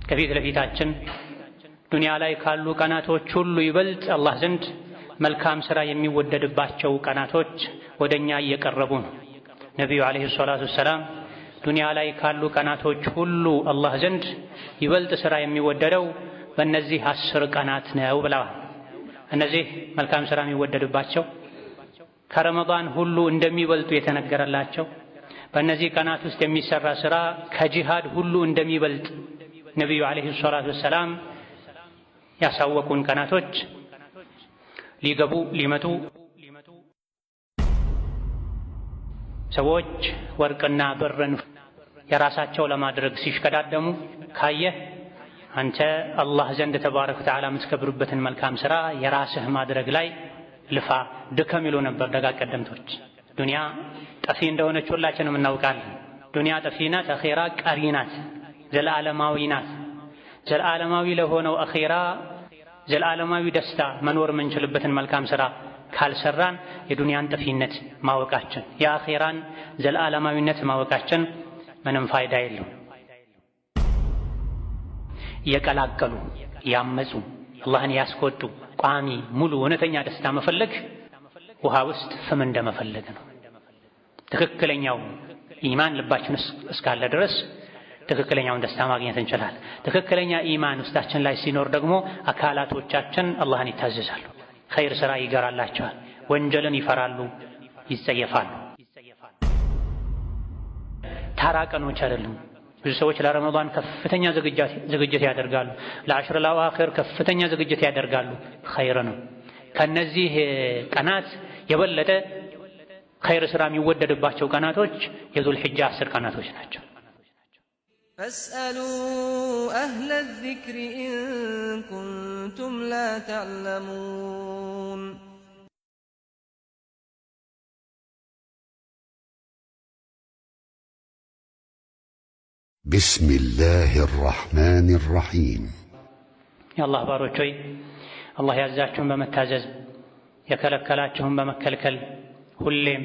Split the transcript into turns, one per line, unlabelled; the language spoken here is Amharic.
ከፊት ለፊታችን ዱንያ ላይ ካሉ ቀናቶች ሁሉ ይበልጥ አላህ ዘንድ መልካም ሥራ የሚወደድባቸው ቀናቶች ወደኛ እየቀረቡ ነው። ነቢዩ ዓለይሂ ሰላቱ ወሰላም ዱንያ ላይ ካሉ ቀናቶች ሁሉ አላህ ዘንድ ይበልጥ ሥራ የሚወደደው በእነዚህ 10 ቀናት ነው ብለዋል። እነዚህ መልካም ሥራ የሚወደድባቸው ከረመዳን ሁሉ እንደሚበልጡ የተነገረላቸው በእነዚህ ቀናት ውስጥ የሚሰራ ሥራ ከጂሃድ ሁሉ እንደሚበልጥ ነቢዩ ዓለይሂ ሰላቱ ወሰላም ያሳወቁን ቀናቶች ሊገቡ ሊመጡ ሰዎች ወርቅና ብርን የራሳቸው ለማድረግ ሲሽቀዳደሙ ካየህ አንተ አላህ ዘንድ ተባረከ ወተዓላ የምትከብሩበትን መልካም ሥራ የራስህ ማድረግ ላይ ልፋ ድከም ይሉ ነበር ደጋ ቀደምቶች። ዱንያ ጠፊ እንደሆነች ሁላችንም እናውቃለን። ዱንያ ጠፊ ናት፣ አኼራ ቀሪ ናት፣ ዘላለማዊ ናት። ዘላለማዊ ለሆነው አኼራ ዘላለማዊ ደስታ መኖር የምንችልበትን መልካም ሥራ ካልሰራን የዱንያን ጠፊነት ማወቃችን የአኼራን ዘላለማዊነት ማወቃችን ምንም ፋይዳ የለውም። የቀላቀሉ ያመፁ አላህን ያስቆጡ ቋሚ ሙሉ እውነተኛ ደስታ መፈለግ ውሃ ውስጥ ፍም እንደመፈለግ ነው። ትክክለኛው ኢማን ልባችን እስካለ ድረስ ትክክለኛውን ደስታ ማግኘት እንችላለን። ትክክለኛ ኢማን ውስጣችን ላይ ሲኖር ደግሞ አካላቶቻችን አላህን ይታዘዛሉ፣ ኸይር ሥራ ይገራላቸዋል፣ ወንጀልን ይፈራሉ፣ ይጸየፋሉ። ተራ ቀኖች አይደሉም። ብዙ ሰዎች ለረመዳን ከፍተኛ ዝግጅት ያደርጋሉ፣ ለአሽር ለአዋኺር ከፍተኛ ዝግጅት ያደርጋሉ። ኸይር ነው። ከነዚህ ቀናት የበለጠ ኸይር ሥራ የሚወደድባቸው ቀናቶች የዙል ሒጃ 10 ቀናቶች ናቸው።
فاسألوا أهل الذكر إن كنتم لا تعلمون
بسم الله الرحمن الرحيم
يا الله باروچوي الله ያዛችሁን በመታዘዝ የከለከላችሁን በመከልከል ሁሌም